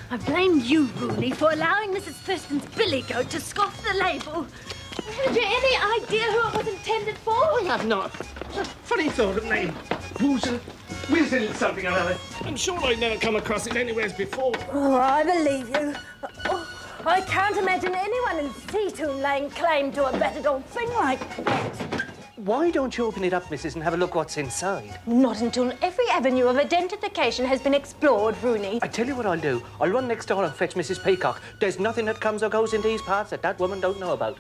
I blame you, Rooney, for allowing Mrs. Thurston's billy goat to scoff the label. Had you any idea who it was intended for? I have not. It's a funny thought of name. Worzel something or other. I'm sure I've never come across it anywhere before. Oh, I believe you. Oh, I can't imagine anyone in Seatoon laying claim to a battered old thing like that. Why don't you open it up, missus, and have a look what's inside? Not until every avenue of identification has been explored, Rooney. I tell you what I'll do. I'll run next door and fetch Mrs. Peacock. There's nothing that comes or goes in these parts that woman don't know about.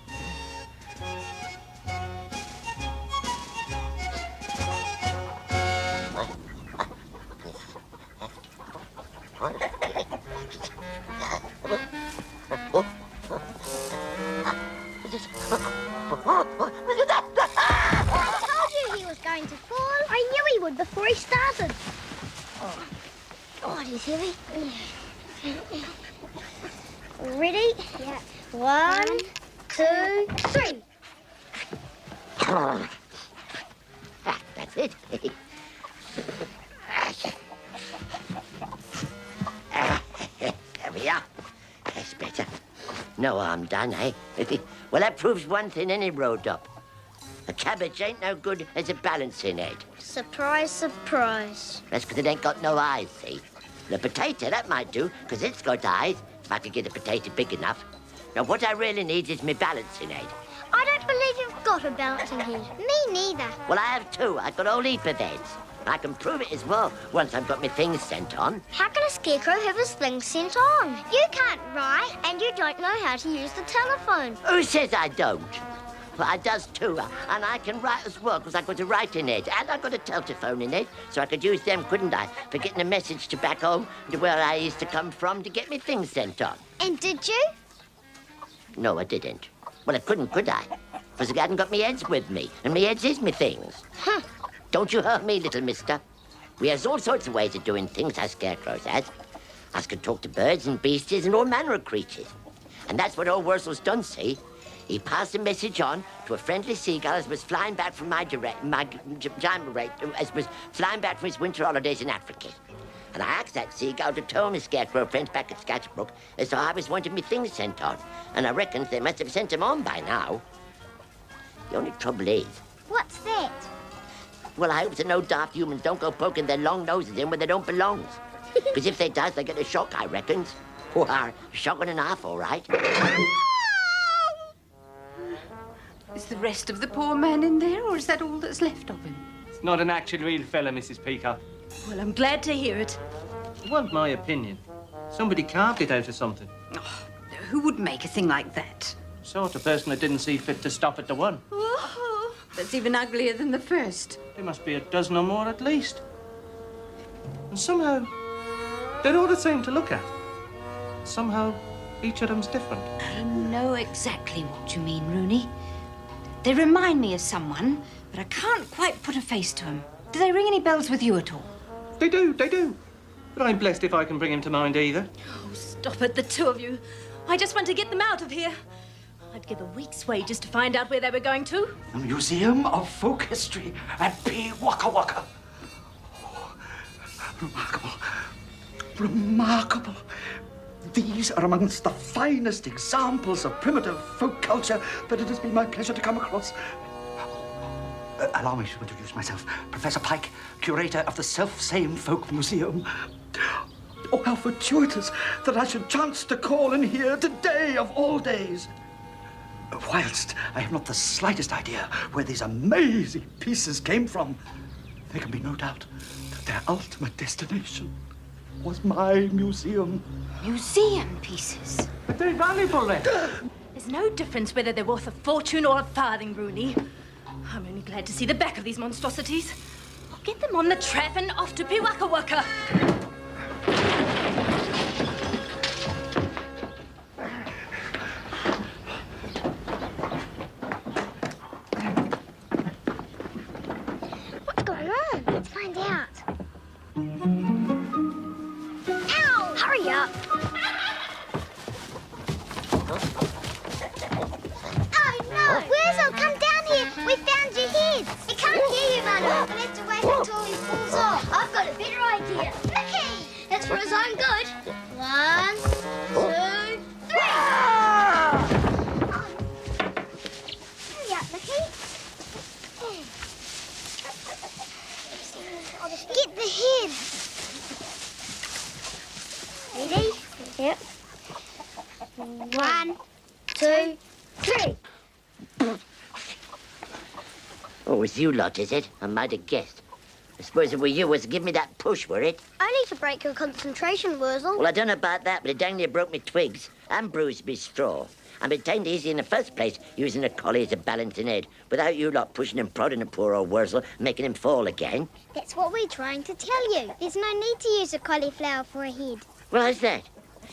Before he started. Oh, it is heavy. Ready? Yeah. 1, 2, 3. That's it. There we are. That's better. No harm done, eh? Well, that proves one thing any road up. A cabbage ain't no good as a balancing aid. Surprise, surprise. That's because it ain't got no eyes, see? The potato, that might do, because it's got eyes, if I could get a potato big enough. Now, what I really need is my balancing aid. I don't believe you've got a balancing aid. Me neither. Well, I have two. I've got a whole heap of heads. I can prove it as well once I've got my things sent on. How can a scarecrow have his things sent on? You can't write, and you don't know how to use the telephone. Who says I don't? Well, I does too, and I can write as well, because I got a writing head, and I got a telephone in it, so I could use them, couldn't I, for getting a message to back home, to where I used to come from, to get me things sent on. And did you? No, I didn't. Well, I couldn't, could I? Because I hadn't got me heads with me, and me heads is me things. Huh. Don't you hurt me, little mister. We has all sorts of ways of doing things, us scarecrows has. Us can talk to birds and beasties and all manner of creatures. And that's what old Worzel's done, see? He passed a message on to a friendly seagull as was flying back from as was flying back from his winter holidays in Africa. And I asked that seagull to tell me scarecrow friends back at Scatterbrook as to how I was wanting me things sent on. And I reckon they must have sent them on by now. The only trouble is... What's that? Well, I hope that no daft humans don't go poking their long noses in where they don't belong. Because if they does, they get a shock, I reckons. Or a shock and a half, all right. Is the rest of the poor man in there, or is that all that's left of him? It's not an actual real fella, Mrs. Peacock. Well, I'm glad to hear it. You want my opinion? Somebody carved it out of something. Oh, who would make a thing like that? Sort of person that didn't see fit to stop at the one. Oh, that's even uglier than the first. There must be a dozen or more at least. And somehow, they're all the same to look at. Somehow, each of them's different. I know exactly what you mean, Rooney. They remind me of someone, but I can't quite put a face to him. Do they ring any bells with you at all? They do, they do. But I'm blessed if I can bring him to mind either. Oh, stop it, the two of you. I just want to get them out of here. I'd give a week's wages to find out where they were going to. The Museum of Folk History at Waka Waka. Oh, remarkable. Remarkable. These are amongst the finest examples of primitive folk culture that it has been my pleasure to come across. Allow me to introduce myself. Professor Pike, curator of the self-same Folk Museum. Oh, how fortuitous that I should chance to call in here today of all days. Whilst I have not the slightest idea where these amazing pieces came from, there can be no doubt that their ultimate destination was my museum. Museum pieces? But they're valuable then. There's no difference whether they're worth a fortune or a farthing, Rooney. I'm only glad to see the back of these monstrosities. I'll get them on the trap and off to Waka Waka. What's going on? Let's find out. Ow! Hurry up. Oh, no! Worzel, come down here. We found your heads. We can't hear you, Mother. We'll have to wait until he falls off. I've got a better idea. Mickey! That's for his own good. 1, 2, 3. Hurry up, Mickey. Get the head. Ready? Yep. 1, 2, 3. Oh, it was you lot, is it? I might have guessed. I suppose it were you was to give me that push, were it? Only to break your concentration, Worzel. Well, I don't know about that, but it dang near broke me twigs and bruised me straw. I've been tamed easy in the first place, using a collie as a balancing head, without you lot pushing and prodding the poor old Worzel, making him fall again. That's what we're trying to tell you. There's no need to use a cauliflower for a head. Why's that?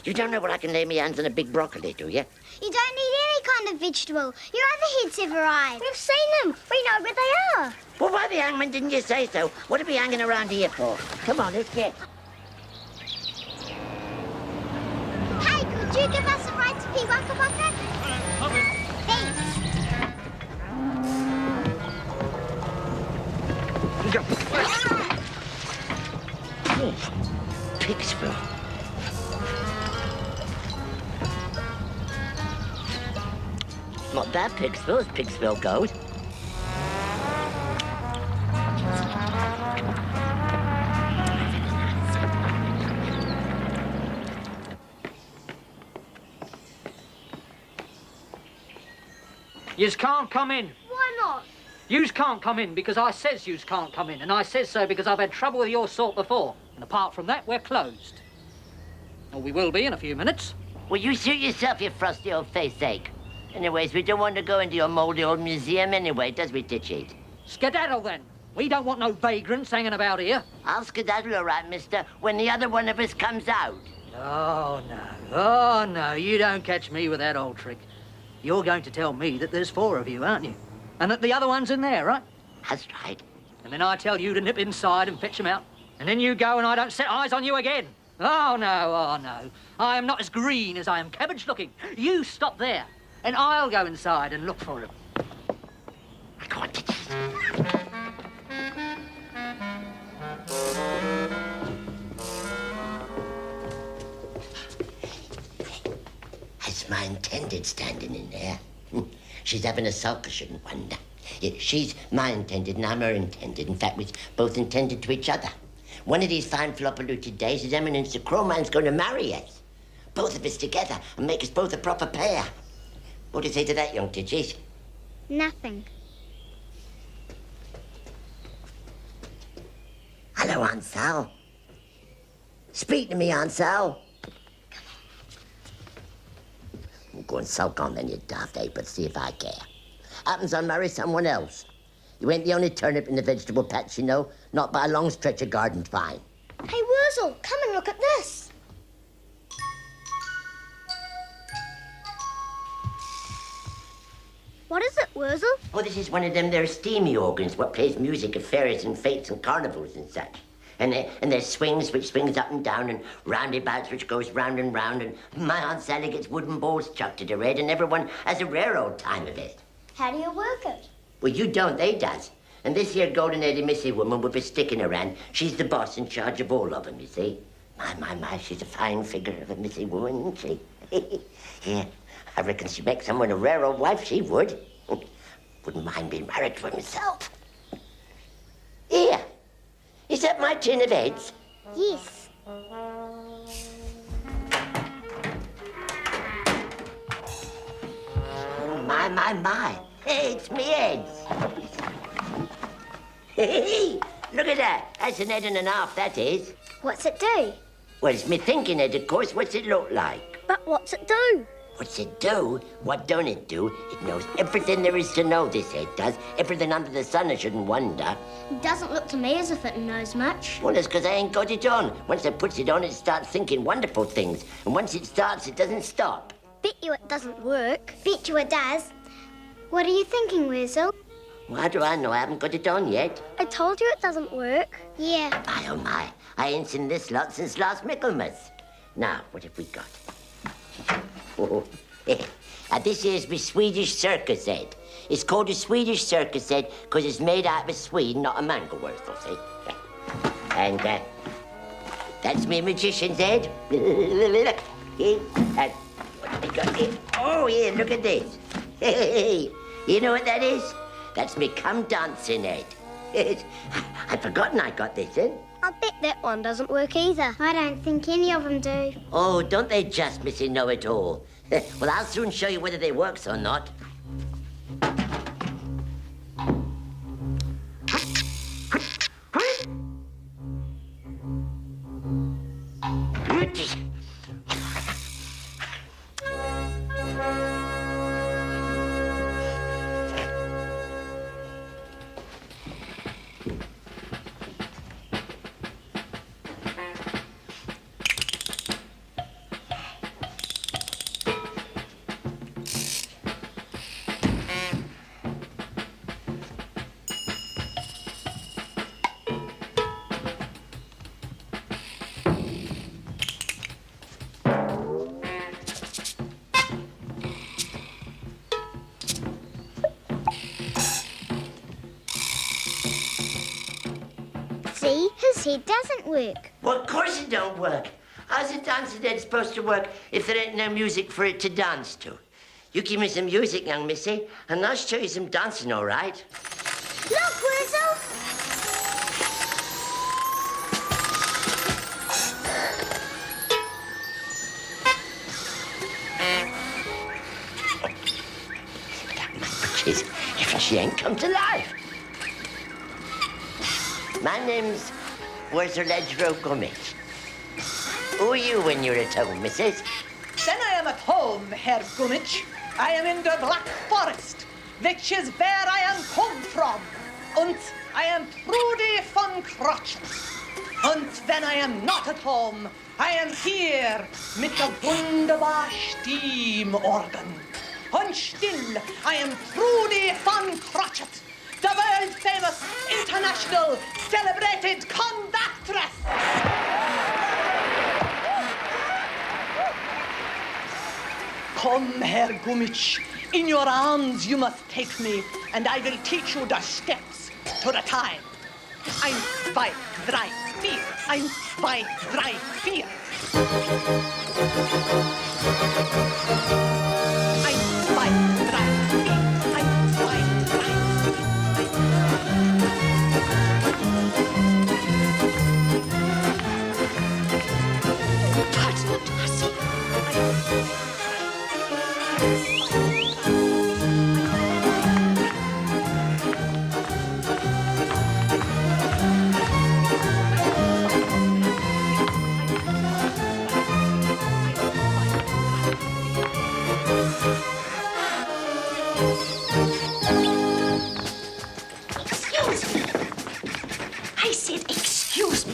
You don't know where I can lay my hands on a big broccoli, do you? You don't need any kind of vegetable. Your other heads have arrived. We've seen them. We know where they are. Well, why the hangman didn't you say so? What are we hanging around here for? Come on, let's get. Hey, could you give us a ride to Waka Waka? Thanks. Oh, Pigsville. Not bad, Pigsville, as Pigsville goes. Yous can't come in. Why not? Yous can't come in because I says yous can't come in, and I says so because I've had trouble with your sort before. And apart from that, we're closed. Or we will be in a few minutes. Well, you suit yourself, you frosty old face ache. Anyways, we don't want to go into your mouldy old museum anyway, does we, Titchies? Skedaddle, then. We don't want no vagrants hanging about here. I'll skedaddle, all right, mister, when the other one of us comes out. Oh, no. Oh, no. You don't catch me with that old trick. You're going to tell me that there's 4 of you, aren't you? And that the other one's in there, right? That's right. And then I tell you to nip inside and fetch them out. And then you go and I don't set eyes on you again. Oh, no, oh, no. I am not as green as I am cabbage-looking. You stop there, and I'll go inside and look for him. Go on, Titchies. That's my intended standing in there. She's having a sulk, I shouldn't wonder. Yeah, she's my intended and I'm her intended. In fact, we're both intended to each other. One of these fine flopolooted days, His Eminence the Crowman's going to marry us. Both of us together and make us both a proper pair. What do you say to that, young Titchies? Nothing. Hello, Hello, Aunt Sal. Speak to me, Aunt Sal. Go and sulk on then, you daft ape, but see if I care. Happens I'll marry someone else. You ain't the only turnip in the vegetable patch, you know. Not by a long stretch of garden fine. Hey, Worzel, come and look at this. What is it, Worzel? Oh, this is one of them there steamy organs what plays music at fairs and fetes and carnivals and such. And there's swings which swings up and down and roundabouts which goes round and round, and my Aunt Sally gets wooden balls chucked at her head and everyone has a rare old time of it. How do you work it? Well, you don't, they does. And this here golden-headed missy woman with a stick in her hand, she's the boss in charge of all of them, you see. My, she's a fine figure of a missy woman, isn't she? Yeah, I reckon she'd make someone a rare old wife, she would. Wouldn't mind being married to himself. Here, is that my tin of eggs? Yes. Oh, my. Hey, it's me eggs. Hey, look at that. That's an head and a half, that is. What's it do? Well, it's me thinking head, of course. What's it look like? But what's it do? What's it do? What don't it do? It knows everything there is to know, this head does. Everything under the sun, I shouldn't wonder. It doesn't look to me as if it knows much. Well, that's because I ain't got it on. Once it puts it on, it starts thinking wonderful things. And once it starts, it doesn't stop. Bet you it doesn't work. Bet you it does. What are you thinking, Worzel? Well, how do I know? I haven't got it on yet. I told you it doesn't work. Yeah. My, oh my. I ain't seen this lot since last Michaelmas. Now, what have we got? Oh, this here's my Swedish circus head. It's called a Swedish circus head because it's made out of a Swede, not a mango Worzel, see? And that's me magician's head. And what have we got here? Oh, yeah, look at this. Hey, you know what that is? That's me come dancing head. I'd forgotten I got this in. I bet that one doesn't work either. I don't think any of them do. Oh, don't they just, Missy Know-It-All? Well, I'll soon show you whether they works or not. See, his head doesn't work. Well, of course it don't work. How's a dancing head supposed to work if there ain't no music for it to dance to? You give me some music, young missy, and I'll show you some dancing, all right? Look, Worzel! If she ain't come to life. My name's Worzel Gummidge. Who are you when you're at home, missus? Then I am at home, Herr Gummidge. I am in the Black Forest, which is where I am come from. And I am Trudy von Crotchet. And when I am not at home, I am here mit the wunderbar Stimmorgan. And still, I am Trudy von Crotchet, the world-famous, international, celebrated conductress. Come, Herr Gummidge. In your arms you must take me, and I will teach you the steps to the time. 1, 2, 3, 4. 1, 2, 3, 4. 1, 2, 3, 4. 1, 2, 3. Excuse me.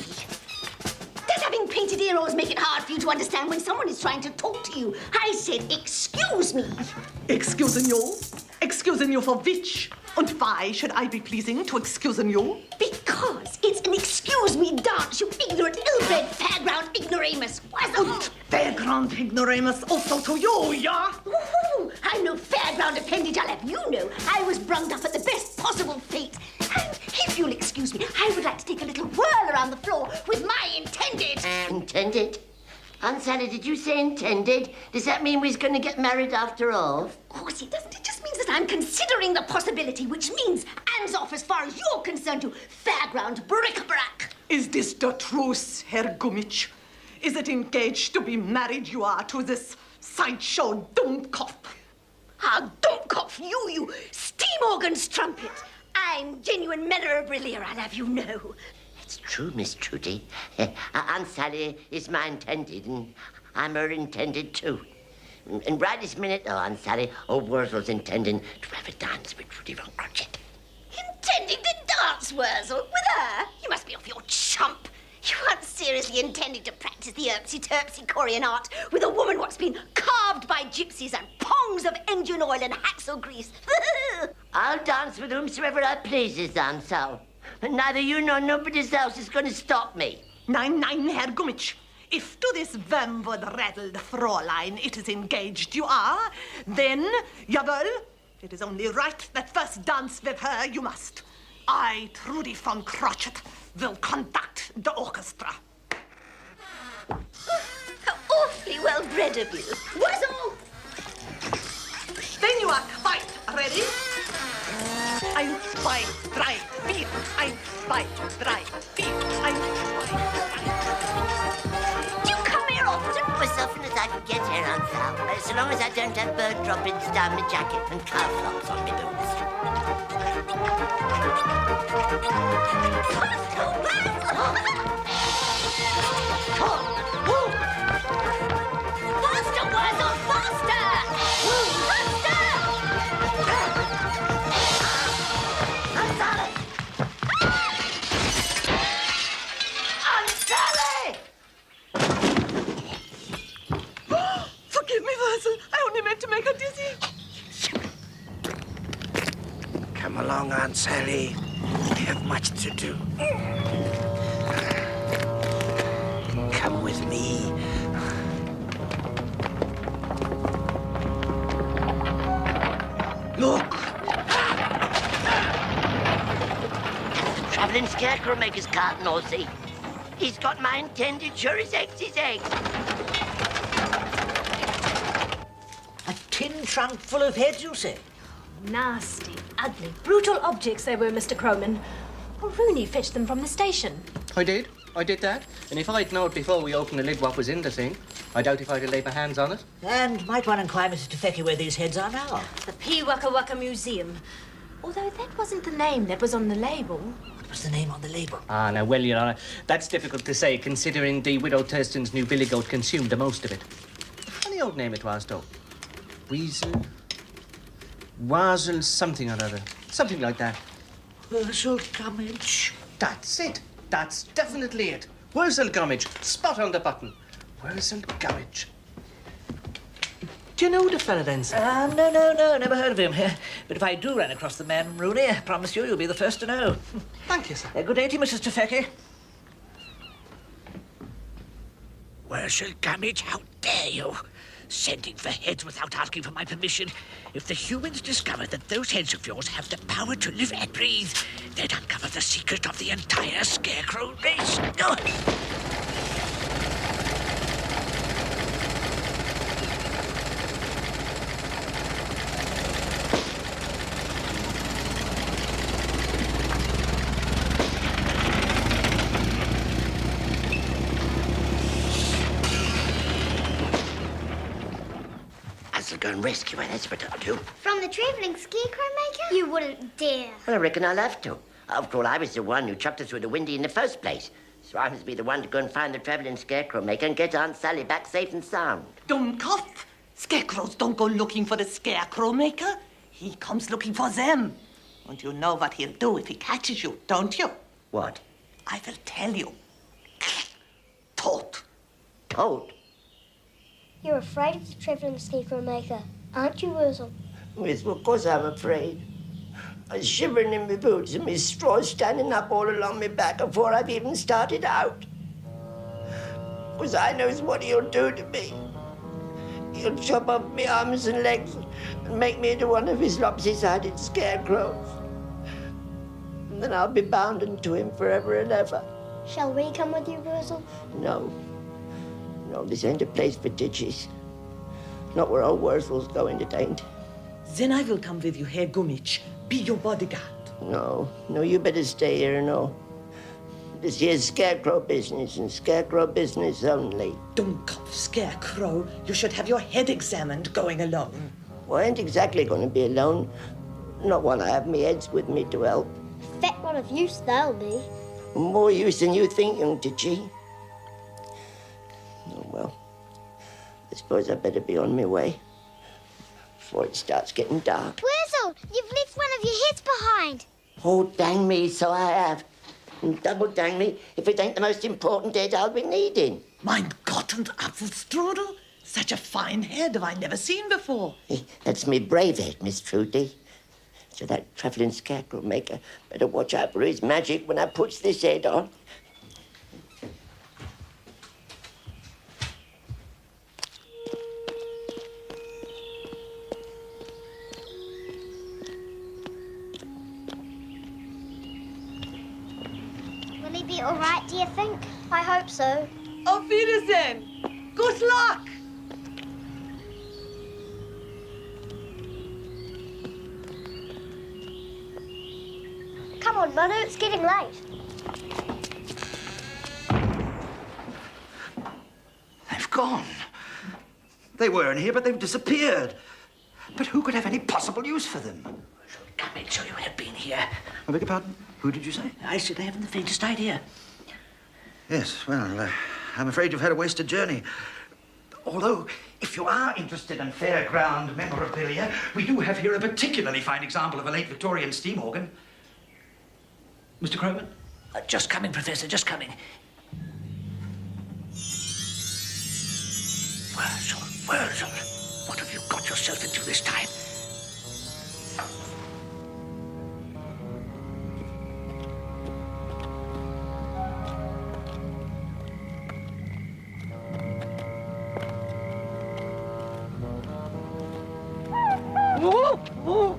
Does having painted ears make it hard for you to understand when someone is trying to talk to you? I said, excuse me. Excusen you? Excusen you for which? And why should I be pleasing to excusen you? Because it's an excuse me dance, you ignorant, ill-bred, fairground ignoramus. And fairground ignoramus also to you, yeah? Ooh, I'm no fairground appendage, I'll have you know. I was brung up at the best possible fate. And if you'll excuse me, I would like to take a little whirl around the floor with my intended. Intended? Aunt Sally, did you say intended? Does that mean we're going to get married after all? Of course it doesn't. It just means that I'm considering the possibility, which means hands off as far as you're concerned to fairground bric-a-brac. Is this the truth, Herr Gummidge? Is it engaged to be married you are to this sideshow Dummkopf? Ah, Dummkopf, you steam organ strumpet. I'm genuine memorabilia, I'll have you know. It's true, Miss Trudy. Aunt Sally is my intended, and I'm her intended too. And right this minute, though, Aunt Sally, old Worzel's intending to have a dance with Trudy von Crotchet. Intending to dance, Worzel? With her? You must be off your chump. You aren't seriously intending to practice the erpsy-terpsy Korean art with a woman what's been carved by gypsies and pongs of engine oil and haxle grease. I'll dance with whomsoever I pleases, Aunt Sal. And neither you nor nobody else is going to stop me. Nein, Herr Gummidge. If to this wormwood-rattled Fräulein it is engaged you are, then, jawohl, it is only right that first dance with her you must. I, Trudy von Crotchet, will conduct the orchestra. How awfully well-bred of you. Worzel! Then you are quite ready? 1, 2, 3, 4. 1, 2, 3, 4. 1, 2, 3. Do you come here often? As often as I can get here, Aunt Sal. So long as I don't have bird droppings down my jacket and calf flops on my boots. Faster, Worzel, faster! Faster! Aunt Sally! Forgive me, Worzel. I only meant to make her dizzy. Come along, Aunt Sally. We have much to do. Come with me. Look! Travelling scarecrow maker's cart, Nosey. He's got my intended, sure as eggs is eggs. A tin trunk full of heads, you say? Nasty, ugly, brutal objects they were, Mr. Crowman. Well, Rooney fetched them from the station. I did that. And if I'd known before we opened the lid what was in the thing, I doubt if I'd have laid my hands on it. And might one inquire, Mrs. Tefeki, where these heads are now? The P. Waka Waka Museum. Although that wasn't the name that was on the label. What's the name on the label? Ah, now, well, Your Honour, that's difficult to say, considering the Widow Thurston's new billy goat consumed the most of it. Funny old name it was, though. Worzel something or other. Something like that. Worzel Gummidge. That's it. That's definitely it. Worzel Gummidge. Spot on the button. Worzel Gummidge. Do you know the fella then, sir? No, never heard of him. But if I do run across the man, Rooney, I promise you'll be the first to know. Thank you, sir. Good day to you, Mrs. Tefeki. Worzel Gummidge, how dare you? Sending for heads without asking for my permission. If the humans discover that those heads of yours have the power to live and breathe, they'd uncover the secret of the entire scarecrow race. I'll go and rescue her, that's what I'll do. From the travelling scarecrow maker? You wouldn't dare. Well, I reckon I'll have to. After all, I was the one who chucked her through the window in the first place. So I must be the one to go and find the travelling scarecrow maker and get Aunt Sally back safe and sound. Dummkopf. Scarecrows don't go looking for the scarecrow maker. He comes looking for them. And you know what he'll do if he catches you, don't you? What? I will tell you. Toad. Toad? You're afraid of the travelling scarecrow maker, aren't you, Worzel? Yes, well, of course I'm afraid. I'm shivering in my boots and my straw standing up all along my back before I've even started out. Because I knows what he'll do to me. He'll chop off my arms and legs and make me into one of his lopsy-sided scarecrows. And then I'll be bounden to him forever and ever. Shall we come with you, Worzel? No. No, this ain't a place for ditches. Not where old Worzel's going, it ain't. Then I will come with you, Herr Gummidge. Be your bodyguard. No, you better stay here, no. This here's scarecrow business, and scarecrow business only. Dummkopf, scarecrow. You should have your head examined going alone. Well, I ain't exactly going to be alone. Not while I have me heads with me to help. Fat lot of use they'll be. More use than you think, young Titchy. Oh, well, I suppose I better be on my way before it starts getting dark. Worzel, you've left one of your heads behind. Oh, dang me, so I have. And double dang me if it ain't the most important head I'll be needing. Mein Gott und Apfelstrudel. Such a fine head have I never seen before. That's me brave head, Miss Trudy. So that travelling scarecrow maker better watch out for his magic when I puts this head on. Will he be all right, do you think? I hope so. Auf Wiedersehen. Good luck. Come on, Manu, it's getting late. They've gone. They were in here, but they've disappeared. But who could have any possible use for them? Gummidge, so you have been here. I beg your pardon? Who did you say? I said I haven't the faintest idea. Yes, well, I'm afraid you've had a wasted journey. Although, if you are interested in fairground memorabilia, we do have here a particularly fine example of a late Victorian steam organ. Mr. Crowman? Just coming, Professor, just coming. Worzel, what have you got yourself into this time? Whoa!